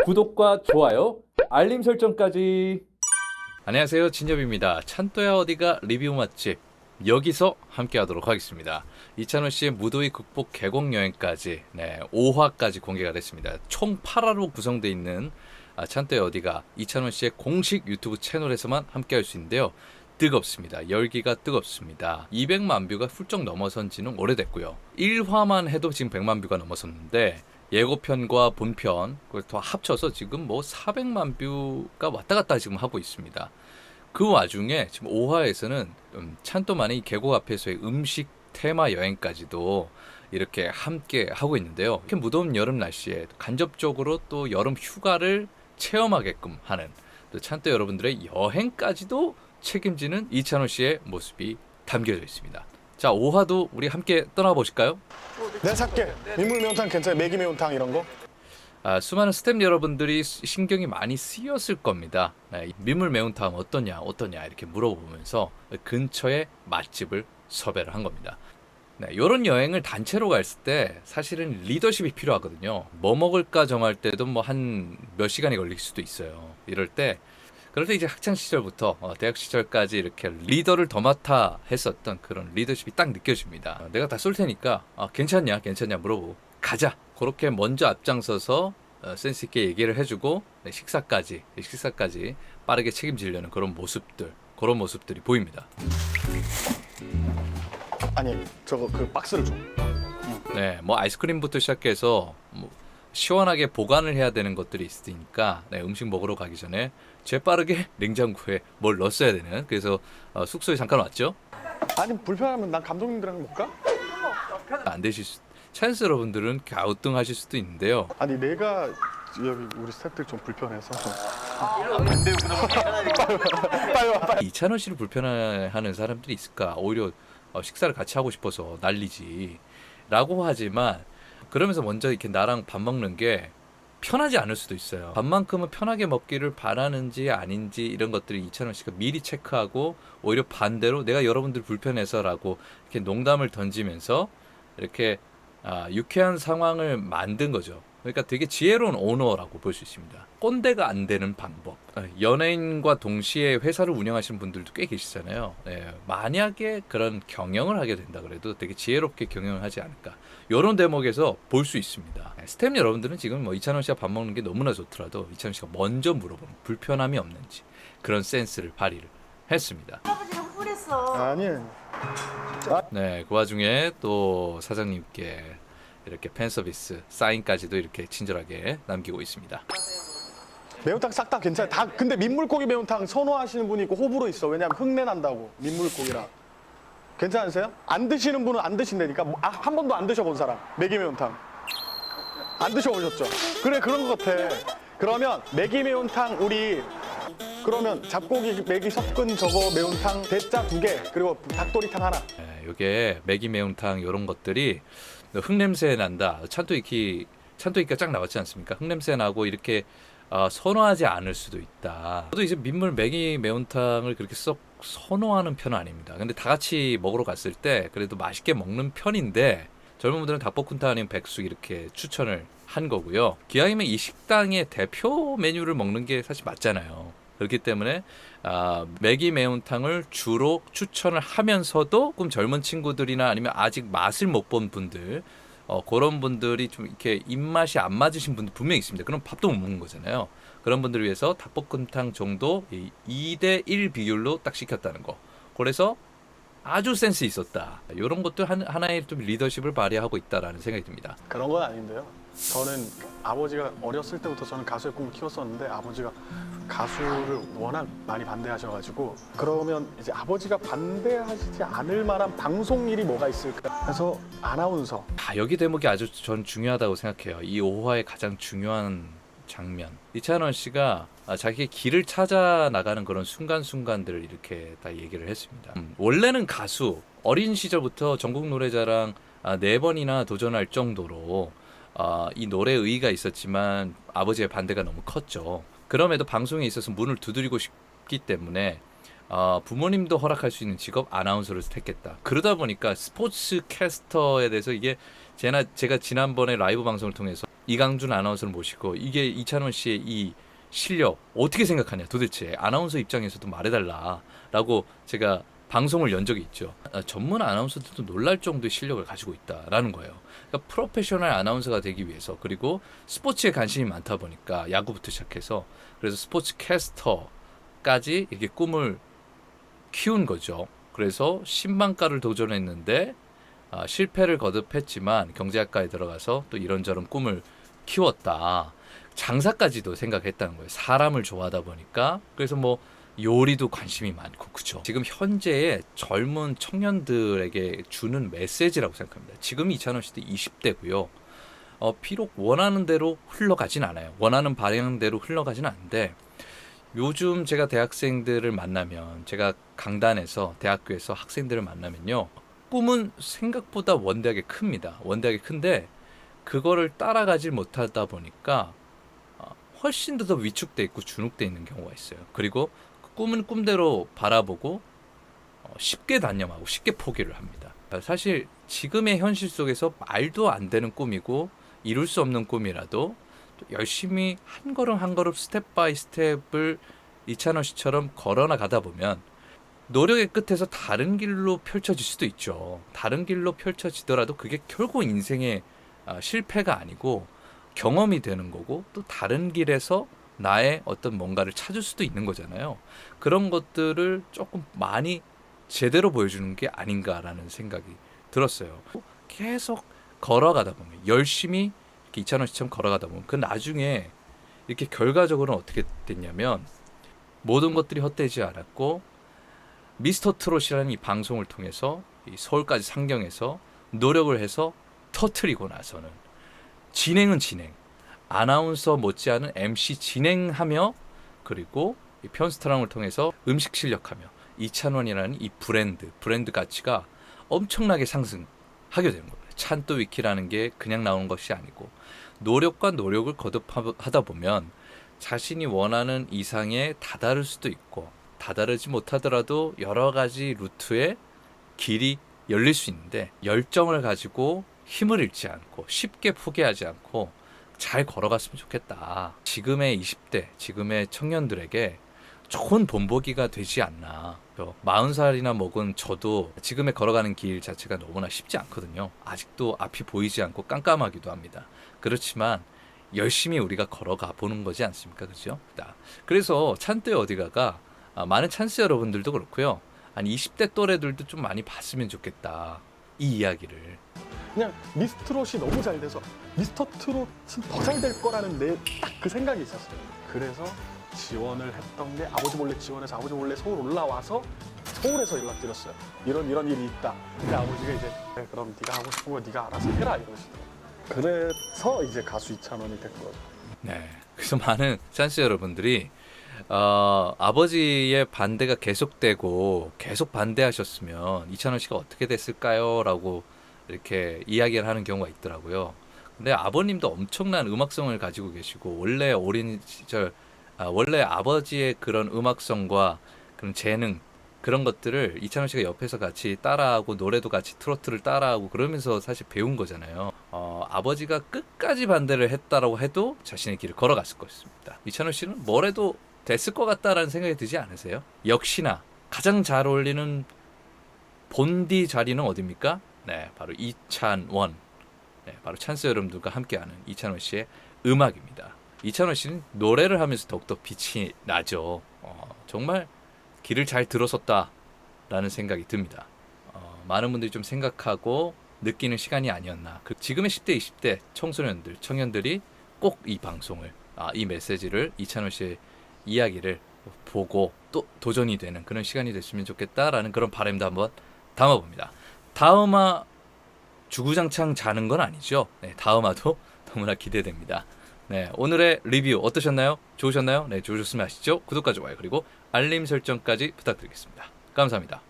구독과 좋아요, 알림 설정까지. 안녕하세요, 진엽입니다. 찬또야 어디가 리뷰 맛집 여기서 함께 하도록 하겠습니다. 이찬원 씨의 무더위 극복 계곡 여행까지 5화까지 공개가 됐습니다. 총 8화로 구성되어 있는 찬또야 어디가 이찬원 씨의 공식 유튜브 채널에서만 함께 할 수 있는데요. 뜨겁습니다. 열기가 뜨겁습니다. 200만 뷰가 훌쩍 넘어선 지는 오래됐고요. 1화만 해도 지금 100만 뷰가 넘어섰는데 예고편과 본편 그걸 더 합쳐서 지금 뭐 400만 뷰가 왔다 갔다 지금 하고 있습니다. 그 와중에 지금 5화에서는 찬또만의 계곡 앞에서의 음식 테마 여행까지도 이렇게 함께 하고 있는데요. 이렇게 무더운 여름 날씨에 간접적으로 또 여름 휴가를 체험하게끔 하는 또 찬또 여러분들의 여행까지도 책임지는 이찬원 씨의 모습이 담겨져 있습니다. 자, 5화도 우리 함께 떠나보실까요? 내가 살게. 민물 매운탕 괜찮아요? 매기 매운탕 이런 거? 수많은 스탭 여러분들이 신경이 많이 쓰였을 겁니다. 민물 매운탕 어떠냐 이렇게 물어보면서 근처에 맛집을 섭외를 한 겁니다. 이런 여행을 단체로 갔을 때 사실은 리더십이 필요하거든요. 뭐 먹을까 정할 때도 뭐 한 몇 시간이 걸릴 수도 있어요. 그럴 때 이제 학창 시절부터 대학 시절까지 이렇게 리더를 도맡아 했었던 그런 리더십이 딱 느껴집니다. 내가 다 쏠 테니까 괜찮냐 물어보고 가자. 그렇게 먼저 앞장서서 센스 있게 얘기를 해주고 식사까지 빠르게 책임지려는 그런 모습들이 보입니다. 아니 저거 그 박스를 줘. 네, 뭐 아이스크림부터 시작해서 뭐 시원하게 보관을 해야 되는 것들이 있으니까 음식 먹으러 가기 전에 재빠르게 냉장고에 뭘 넣었어야 되는. 그래서 숙소에 잠깐 왔죠. 아니 불편하면 난 감독님들이랑 못 가? 안 되실 찬스 여러분들은 갸우뚱하실 수도 있는데요. 아니 내가 여기 우리 스태프들 좀 불편해서 좀. 빨리 와. 이찬원 씨를 불편해하는 사람들이 있을까? 오히려 식사를 같이 하고 싶어서 난리지 라고 하지만 그러면서 먼저 이렇게 나랑 밥 먹는 게 편하지 않을 수도 있어요. 밥만큼은 편하게 먹기를 바라는지 아닌지 이런 것들을 이찬원 씨가 미리 체크하고 오히려 반대로 내가 여러분들 불편해서라고 이렇게 농담을 던지면서 이렇게 유쾌한 상황을 만든 거죠. 그러니까 되게 지혜로운 오너라고 볼 수 있습니다. 꼰대가 안 되는 방법. 연예인과 동시에 회사를 운영하시는 분들도 꽤 계시잖아요. 만약에 그런 경영을 하게 된다 그래도 되게 지혜롭게 경영을 하지 않을까. 이런 대목에서 볼 수 있습니다. 스텝 여러분들은 지금 뭐 이찬원 씨가 밥 먹는 게 너무나 좋더라도 이찬원 씨가 먼저 물어보는 불편함이 없는지 그런 센스를 발휘를 했습니다. 할아버지가 훌했어. 아니. 네, 그 와중에 또 사장님께 이렇게 팬 서비스 사인까지도 이렇게 친절하게 남기고 있습니다. 매운탕 싹 다 괜찮아. 다 근데 민물고기 매운탕 선호하시는 분이 있고 호불호 있어. 왜냐면 흙내 난다고 민물고기라. 괜찮으세요? 안 드시는 분은 안 드신다니까. 한 번도 안 드셔본 사람. 매기 매운탕. 안 드셔보셨죠? 그래 그런 것 같아. 그러면 매기 매운탕 우리 그러면 잡고기 매기 섞은 저거 매운탕 대짜 2개 그리고 닭도리탕 하나. 요게 매기 매운탕 이런 것들이 흙냄새 난다. 찬또이키가 쫙 나왔지 않습니까? 흙냄새 나고 이렇게 선호하지 않을 수도 있다. 저도 이제 민물 매기 매운탕을 그렇게 썩 선호하는 편은 아닙니다. 근데 다 같이 먹으러 갔을 때 그래도 맛있게 먹는 편인데 젊은 분들은 닭볶음탕 아니면 백숙 이렇게 추천을 한 거고요. 기왕이면 이 식당의 대표 메뉴를 먹는 게 사실 맞잖아요. 그렇기 때문에 매기 매운탕을 주로 추천을 하면서도 조금 젊은 친구들이나 아니면 아직 맛을 못 본 분들 그런 분들이 좀 이렇게 입맛이 안 맞으신 분들 분명히 있습니다. 그럼 밥도 못 먹는 거잖아요. 그런 분들을 위해서 닭볶음탕 정도 2대1 비율로 딱 시켰다는 거. 그래서 아주 센스 있었다. 이런 것도 하나의 좀 리더십을 발휘하고 있다라는 생각이 듭니다. 그런 건 아닌데요. 저는 아버지가 어렸을 때부터 저는 가수의 꿈을 키웠었는데 아버지가 가수를 워낙 많이 반대하셔가지고 그러면 이제 아버지가 반대하시지 않을 만한 방송 일이 뭐가 있을까 해서 아나운서. 여기 대목이 아주 전 중요하다고 생각해요. 이 5화의 가장 중요한 장면. 이찬원 씨가 자기의 길을 찾아 나가는 그런 순간순간들을 이렇게 다 얘기를 했습니다. 원래는 가수, 어린 시절부터 전국 노래자랑 4번이나 도전할 정도로 이 노래에 의의가 있었지만 아버지의 반대가 너무 컸죠. 그럼에도 방송에 있어서 문을 두드리고 싶기 때문에 부모님도 허락할 수 있는 직업 아나운서를 택했다. 그러다 보니까 스포츠 캐스터에 대해서 이게 제가 지난번에 라이브 방송을 통해서 이강준 아나운서를 모시고 이게 이찬원 씨의 이 실력 어떻게 생각하냐 도대체 아나운서 입장에서도 말해달라라고 제가 방송을 연 적이 있죠. 전문 아나운서들도 놀랄 정도의 실력을 가지고 있다라는 거예요. 그러니까 프로페셔널 아나운서가 되기 위해서 그리고 스포츠에 관심이 많다 보니까 야구부터 시작해서 그래서 스포츠 캐스터까지 이렇게 꿈을 키운 거죠. 그래서 신방과를 도전했는데 실패를 거듭했지만 경제학과에 들어가서 또 이런저런 꿈을 키웠다. 장사까지도 생각했다는 거예요. 사람을 좋아하다 보니까. 그래서 뭐 요리도 관심이 많고 그죠. 지금 현재의 젊은 청년들에게 주는 메시지라고 생각합니다. 지금 이찬원 씨도 20대고요. 비록 원하는 대로 흘러가진 않아요. 원하는 방향대로 흘러가진 않는데 요즘 제가 대학생들을 만나면 제가 강단에서 대학교에서 학생들을 만나면요. 꿈은 생각보다 원대하게 큽니다. 원대하게 큰데 그거를 따라가지 못하다 보니까 훨씬 더 위축돼 있고 주눅돼 있는 경우가 있어요. 그리고 그 꿈은 꿈대로 바라보고 쉽게 단념하고 쉽게 포기를 합니다. 사실 지금의 현실 속에서 말도 안 되는 꿈이고 이룰 수 없는 꿈이라도 또 열심히 한 걸음 한 걸음 스텝 바이 스텝을 이찬원 씨처럼 걸어나가다 보면 노력의 끝에서 다른 길로 펼쳐질 수도 있죠. 다른 길로 펼쳐지더라도 그게 결국 인생의 실패가 아니고 경험이 되는 거고 또 다른 길에서 나의 어떤 뭔가를 찾을 수도 있는 거잖아요. 그런 것들을 조금 많이 제대로 보여주는 게 아닌가라는 생각이 들었어요. 계속 걸어가다 보면 열심히 이렇게 이찬원 씨처럼 걸어가다 보면 그 나중에 이렇게 결과적으로는 어떻게 됐냐면 모든 것들이 헛되지 않았고 미스터 트롯이라는 이 방송을 통해서 이 서울까지 상경해서 노력을 해서 터트리고 나서는 진행은 진행, 아나운서 못지않은 MC 진행하며 그리고 이 편스트랑을 통해서 음식 실력하며 이찬원이라는 이 브랜드 가치가 엄청나게 상승하게 되는 거예요. 찬또 위키라는 게 그냥 나오는 것이 아니고 노력과 노력을 거듭하다 보면 자신이 원하는 이상에 다다를 수도 있고 다다르지 못하더라도 여러 가지 루트에 길이 열릴 수 있는데 열정을 가지고 힘을 잃지 않고 쉽게 포기하지 않고 잘 걸어갔으면 좋겠다. 지금의 20대, 지금의 청년들에게 좋은 본보기가 되지 않나. 40살이나 먹은 저도 지금의 걸어가는 길 자체가 너무나 쉽지 않거든요. 아직도 앞이 보이지 않고 깜깜하기도 합니다. 그렇지만 열심히 우리가 걸어가 보는 거지 않습니까? 그죠? 그래서 찬또의 어디가가 많은 찬스 여러분들도 그렇고요. 한 20대 또래들도 좀 많이 봤으면 좋겠다. 이 이야기를. 그냥 미스트롯이 너무 잘 돼서 미스터 트롯은 더 잘 될 거라는 내 딱 그 생각이 있었어요. 그래서 지원을 했던 게 아버지 몰래 지원해서 아버지 몰래 서울 올라와서 서울에서 연락드렸어요. 이런 일이 있다. 근데 아버지가 이제 그래, 그럼 네가 하고 싶은 거 네가 알아서 해라 이러시더라고요. 그래서 이제 가수 이찬원이 된 거죠. 네. 그래서 많은 찬스 여러분들이 아버지의 반대가 계속되고 계속 반대하셨으면 이찬원 씨가 어떻게 됐을까요? 라고 이렇게 이야기를 하는 경우가 있더라고요. 근데 아버님도 엄청난 음악성을 가지고 계시고 원래 어린 시절 원래 아버지의 그런 음악성과 그런 재능 그런 것들을 이찬원 씨가 옆에서 같이 따라하고 노래도 같이 트로트를 따라하고 그러면서 사실 배운 거잖아요. 아버지가 끝까지 반대를 했다라고 해도 자신의 길을 걸어갔을 것입니다. 이찬원 씨는 뭘 해도 됐을 것 같다라는 생각이 들지 않으세요? 역시나 가장 잘 어울리는 본디 자리는 어디입니까? 네, 바로 이찬원. 네, 바로 찬스 여러분들과 함께하는 이찬원 씨의 음악입니다. 이찬원 씨는 노래를 하면서 더욱더 빛이 나죠. 정말 길을 잘 들어섰다라는 생각이 듭니다. 많은 분들이 좀 생각하고 느끼는 시간이 아니었나. 지금의 10대, 20대 청소년들, 청년들이 꼭 이 방송을, 이 메시지를 이찬원 씨의 이야기를 보고 또 도전이 되는 그런 시간이 됐으면 좋겠다라는 그런 바람도 한번 담아봅니다. 다음화 주구장창 자는 건 아니죠. 네, 다음화도 너무나 기대됩니다. 네, 오늘의 리뷰 어떠셨나요? 좋으셨나요? 네, 좋으셨으면 아시죠? 구독과 좋아요 그리고 알림 설정까지 부탁드리겠습니다. 감사합니다.